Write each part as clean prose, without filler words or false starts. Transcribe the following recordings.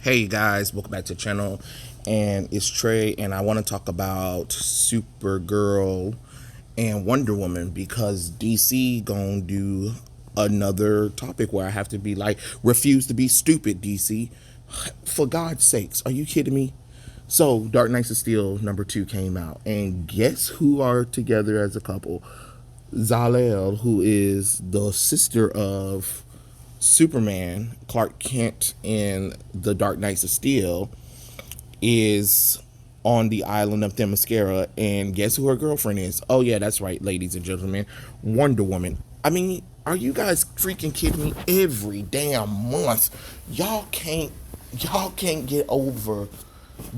Hey guys, welcome back to the channel. And it's Trey, and I want to talk about Supergirl and Wonder Woman because DC gonna do another topic where I have to be like, refuse to be stupid, DC. For God's sakes, are you kidding me? So, Dark Knights of Steel #2 came out, and guess who are together as a couple? Zalel, who is the sister of Superman, Clark Kent in The Dark Knights of Steel, is on the island of Themyscira, and guess who her girlfriend is? Oh yeah, that's right, ladies and gentlemen, Wonder Woman. I mean, are you guys freaking kidding me? Every damn month, y'all can't y'all can't get over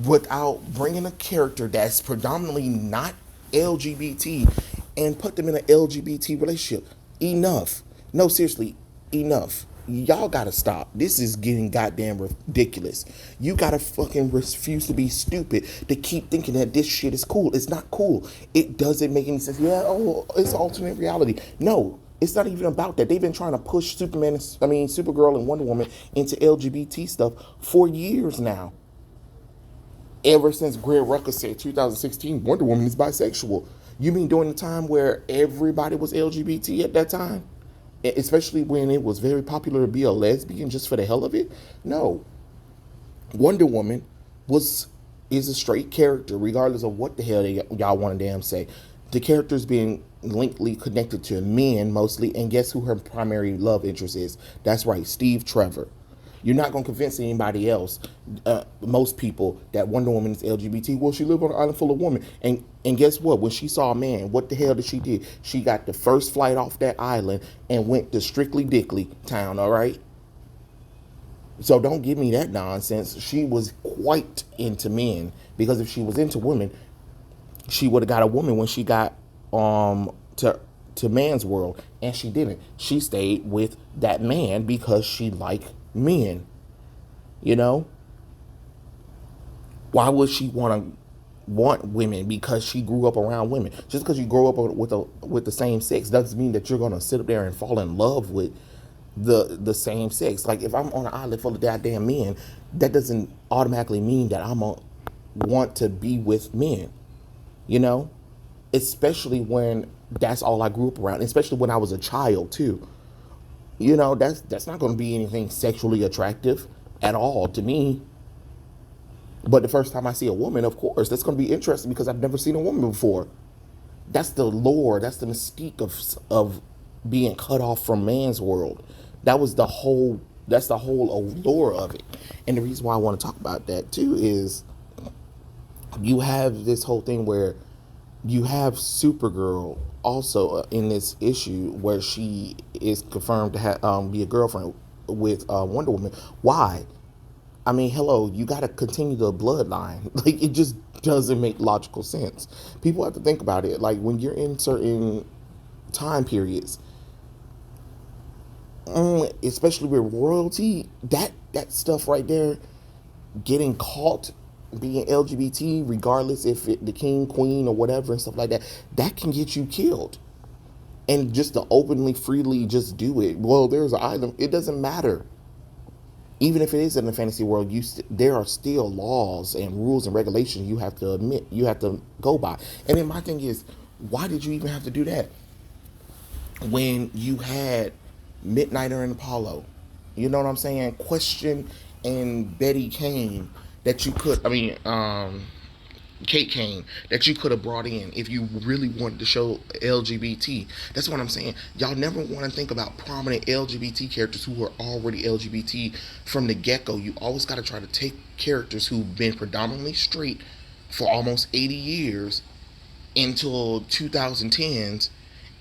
without bringing a character that's predominantly not LGBT and put them in an LGBT relationship. Enough. No, seriously, enough. Y'all gotta stop. This is getting goddamn ridiculous. You gotta fucking refuse to be stupid to keep thinking that this shit is cool. It's not cool. It doesn't make any sense. Yeah, oh, it's alternate reality. No, it's not even about that. They've been trying to push Supergirl and Wonder Woman into LGBT stuff for years now. Ever since Greg Rucka said 2016, Wonder Woman is bisexual. You mean during the time where everybody was LGBT at that time? Especially when it was very popular to be a lesbian just for the hell of it? No. Wonder Woman was is a straight character, regardless of what the hell y'all want to damn say. The character's being linkly connected to men mostly, and guess who her primary love interest is? That's right, Steve Trevor. You're not going to convince anybody else, most people, that Wonder Woman is LGBT. Well, she lived on an island full of women. And guess what? When she saw a man, what the hell did she do? She got the first flight off that island and went to Strictly Dickly town, all right? So don't give me that nonsense. She was quite into men, because if she was into women, she would have got a woman when she got to man's world, and she didn't. She stayed with that man because she liked men. You know, why would she want women? Because she grew up around women. Just because you grow up with the same sex doesn't mean that you're gonna sit up there and fall in love with the same sex. Like, if I'm on an island full of goddamn men, that doesn't automatically mean that I'm gonna want to be with men. You know, especially when that's all I grew up around. Especially when I was a child too. You know, that's not going to be anything sexually attractive at all to me. But the first time I see a woman, of course, that's going to be interesting because I've never seen a woman before. That's the lore. That's the mystique of being cut off from man's world. That was the whole. That's the whole allure of it. And the reason why I want to talk about that too is you have this whole thing where you have Supergirl also in this issue where she is confirmed to be a girlfriend with Wonder Woman. Why? I mean, hello, you got to continue the bloodline. Like, it just doesn't make logical sense. People have to think about it. Like, when you're in certain time periods, especially with royalty, that stuff right there, getting caught being LGBT, regardless if the king, queen, or whatever and stuff like that, that can get you killed. And just to openly, freely just do it. Well, there's an island. It doesn't matter. Even if it is in the fantasy world, there are still laws and rules and regulations you have to admit, you have to go by. And then my thing is, why did you even have to do that when you had Midnighter and Apollo? You know what I'm saying? Question and Betty Kane that you could. I mean, Kate Kane that you could have brought in if you really wanted to show LGBT. That's what I'm saying. Y'all never want to think about prominent LGBT characters who are already LGBT from the get go. You always got to try to take characters who've been predominantly straight for almost 80 years until 2010s,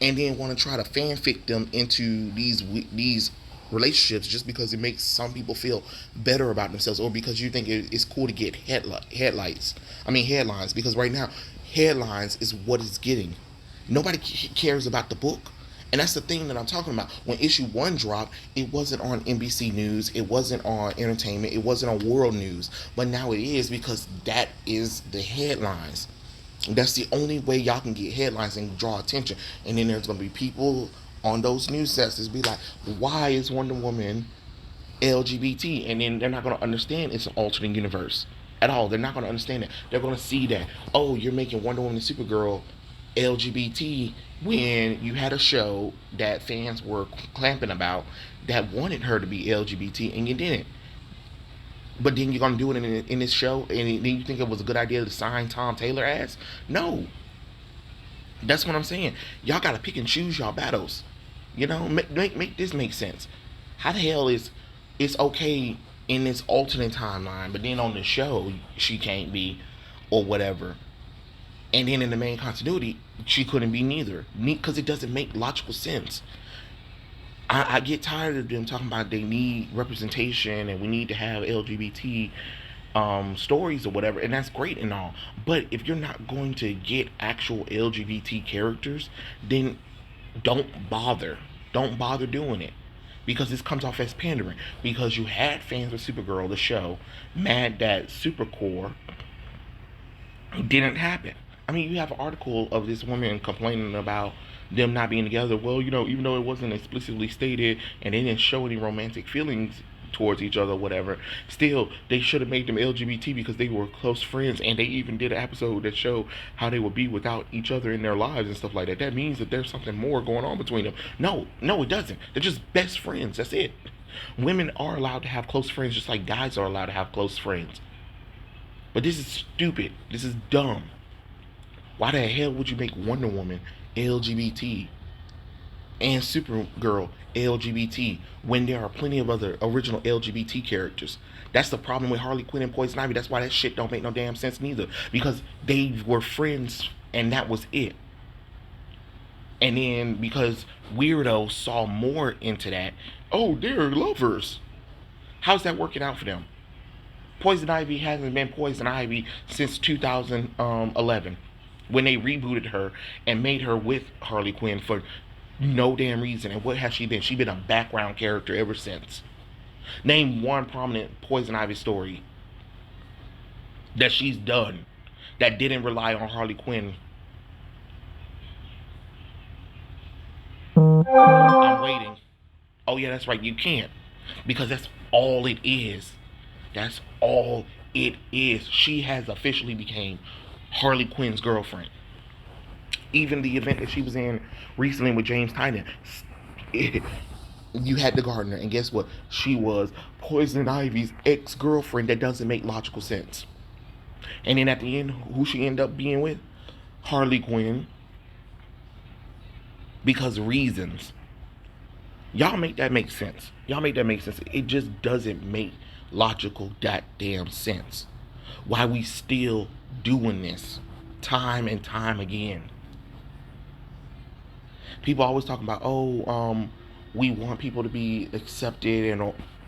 and then want to try to fanfic them into these relationships just because it makes some people feel better about themselves, or because you think it's cool to get headlines. Because right now, headlines is what it's getting. Nobody cares about the book. And that's the thing that I'm talking about. When issue 1 dropped, it wasn't on NBC News, it wasn't on Entertainment, it wasn't on World News. But now it is, because that is the headlines. That's the only way y'all can get headlines and draw attention. And then there's going to be people on those news sets that be like, why is Wonder Woman LGBT, and then they're not going to understand it's an alternate universe at all. They're not going to understand it. They're going to see that, oh, you're making Wonder Woman and Supergirl LGBT when you had a show that fans were clamping about that wanted her to be LGBT and you didn't. But then you're gonna do it in this show, and then you think it was a good idea to sign Tom Taylor as? No, that's what I'm saying. Y'all gotta pick and choose y'all battles. You know, make this make sense. How the hell is it's okay in this alternate timeline, but then on the show she can't be, or whatever, and then in the main continuity she couldn't be neither, because it doesn't make logical sense. I get tired of them talking about they need representation and we need to have LGBT stories or whatever, and that's great and all. But if you're not going to get actual LGBT characters, then don't bother. Don't bother doing it, because this comes off as pandering. Because you had fans of Supergirl, the show, mad that Supercore didn't happen. I mean, you have an article of this woman complaining about them not being together. Well, you know, even though it wasn't explicitly stated and they didn't show any romantic feelings towards each other, whatever, still they should have made them LGBT because they were close friends, and they even did an episode that showed how they would be without each other in their lives and stuff like that. That means that there's something more going on between them. No, no, it doesn't. They're just best friends. That's it. Women are allowed to have close friends just like guys are allowed to have close friends. But this is stupid. This is dumb. Why the hell would you make Wonder Woman LGBT and Supergirl LGBT when there are plenty of other original LGBT characters? That's the problem with Harley Quinn and Poison Ivy. That's why that shit don't make no damn sense neither. Because they were friends and that was it. And then because Weirdo saw more into that, oh, they're lovers. How's that working out for them? Poison Ivy hasn't been Poison Ivy since 2011 when they rebooted her and made her with Harley Quinn for no damn reason. And what has she been? She's been a background character ever since. Name one prominent Poison Ivy story that she's done that didn't rely on Harley Quinn. I'm waiting. Oh yeah, that's right. You can't, because that's all it is. That's all it is. She has officially became Harley Quinn's girlfriend. Even the event that she was in recently with James Tynion, you had the gardener, and guess what? She was Poison Ivy's ex-girlfriend. That doesn't make logical sense. And then at the end, who she ended up being with? Harley Quinn. Because reasons. Y'all make that make sense. Y'all make that make sense. It just doesn't make logical goddamn sense. Why we still doing this time and time again? People always talking about, oh, we want people to be accepted,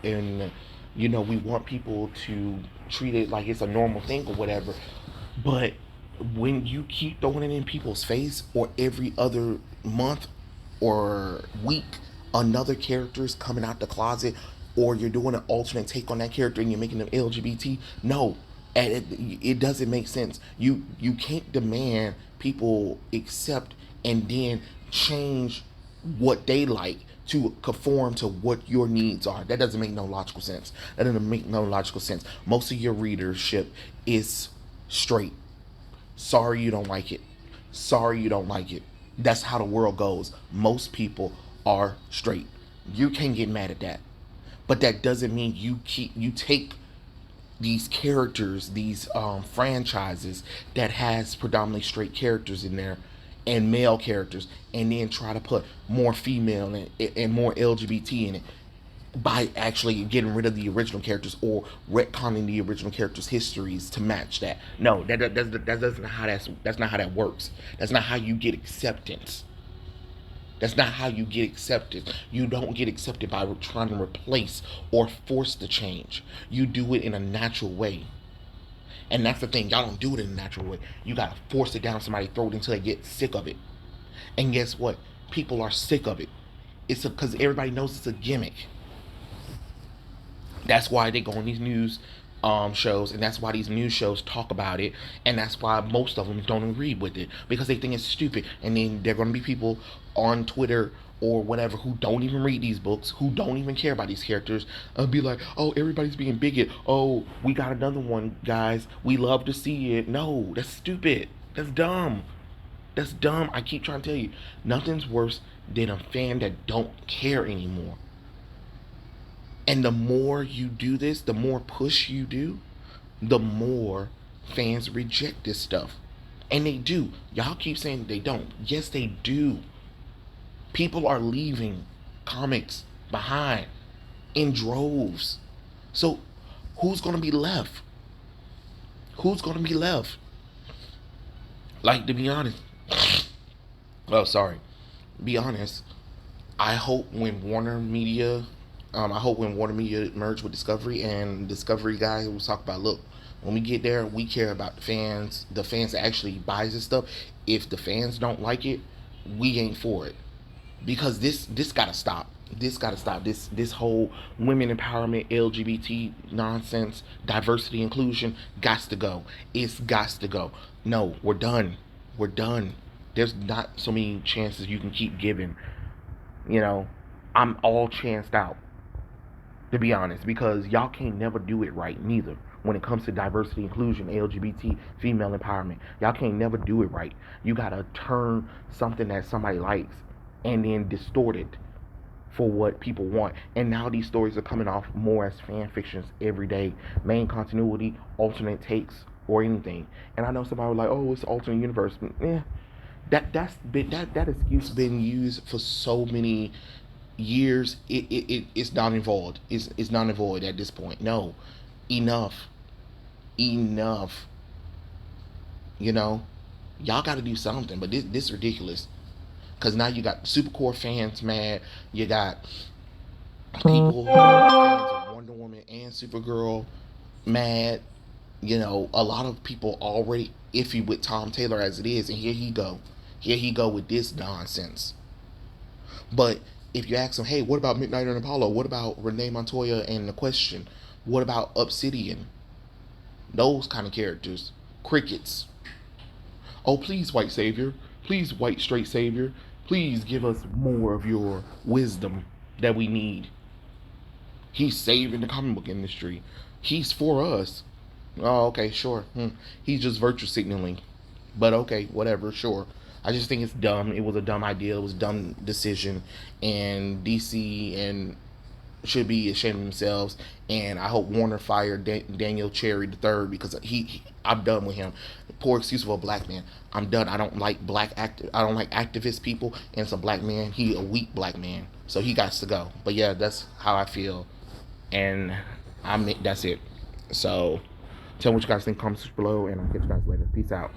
and you know, we want people to treat it like it's a normal thing or whatever. But when you keep throwing it in people's face, or every other month or week another character is coming out the closet, or you're doing an alternate take on that character and you're making them LGBT, no, and it doesn't make sense. You can't demand people accept and then change what they like to conform to what your needs are. That doesn't make no logical sense. That doesn't make no logical sense. Most of your readership is straight. Sorry you don't like it. Sorry you don't like it. That's how the world goes. Most people are straight. You can't get mad at that. But that doesn't mean you take these characters, these franchises that has predominantly straight characters in there and male characters, and then try to put more female and more LGBT in it by actually getting rid of the original characters or retconning the original characters' histories to match that. No, that's not how that's not how that works. That's not how you get acceptance. That's not how you get accepted. You don't get accepted by trying to replace or force the change. You do it in a natural way. And that's the thing. Y'all don't do it in a natural way. You gotta force it down somebody's throat until they get sick of it. And guess what? People are sick of it. It's because everybody knows it's a gimmick. That's why they go on these news shows, and that's why these news shows talk about it, and that's why most of them don't agree with it, because they think it's stupid. And then there are going to be people on Twitter or whatever who don't even read these books, who don't even care about these characters, be like, oh, everybody's being bigot. Oh, we got another one, guys. We love to see it. No, that's stupid. That's dumb. That's dumb. I keep trying to tell you, nothing's worse than a fan that don't care anymore. And the more you do this, the more push you do, the more fans reject this stuff. And they do. Y'all keep saying they don't. Yes, they do. People are leaving comics behind in droves. So who's going to be left? Who's going to be left? Like, to be honest, oh, sorry. Be honest, I hope when Warner Media, I hope when Warner Media merged with Discovery, and Discovery guys will talk about, look, when we get there, we care about the fans that actually buys this stuff. If the fans don't like it, we ain't for it, because this gotta stop. This gotta stop. This whole women empowerment, LGBT nonsense, diversity, inclusion, gots to go. It's gots to go. No, we're done. We're done. There's not so many chances you can keep giving. You know, I'm all chanced out, to be honest, because y'all can't never do it right neither. When it comes to diversity, inclusion, LGBT, female empowerment, y'all can't never do it right. You gotta turn something that somebody likes and then distort it for what people want. And now these stories are coming off more as fan fictions every day. Main continuity, alternate takes, or anything. And I know somebody was like, "Oh, it's alternate universe." Yeah, that excuse been used for so many years. It's not involved. It's not involved at this point. No, enough, enough. You know, y'all got to do something. But this is ridiculous. Cause now you got Supercore fans mad. You got people who are fans of Wonder Woman and Supergirl mad. You know, a lot of people already iffy with Tom Taylor as it is, and here he go. Here he go with this nonsense. But if you ask him, hey, what about Midnight and Apollo? What about Renee Montoya and The Question? What about Obsidian? Those kind of characters. Crickets. Oh, please, white savior. Please, white straight savior. Please give us more of your wisdom that we need. He's saving the comic book industry. He's for us. Oh, okay, sure. He's just virtue signaling. But okay, whatever, sure. I just think it's dumb. It was a dumb idea. It was a dumb decision. And DC and should be ashamed of themselves. And I hope Warner fired Daniel Cherry the third, because I'm done with him. Poor excuse for a black man. I'm done. I don't like I don't like activist people. And it's a black man. He a weak black man. So he got to go. But yeah, that's how I feel. And that's it. So tell me what you guys think in comments below, and I'll catch you guys later. Peace out.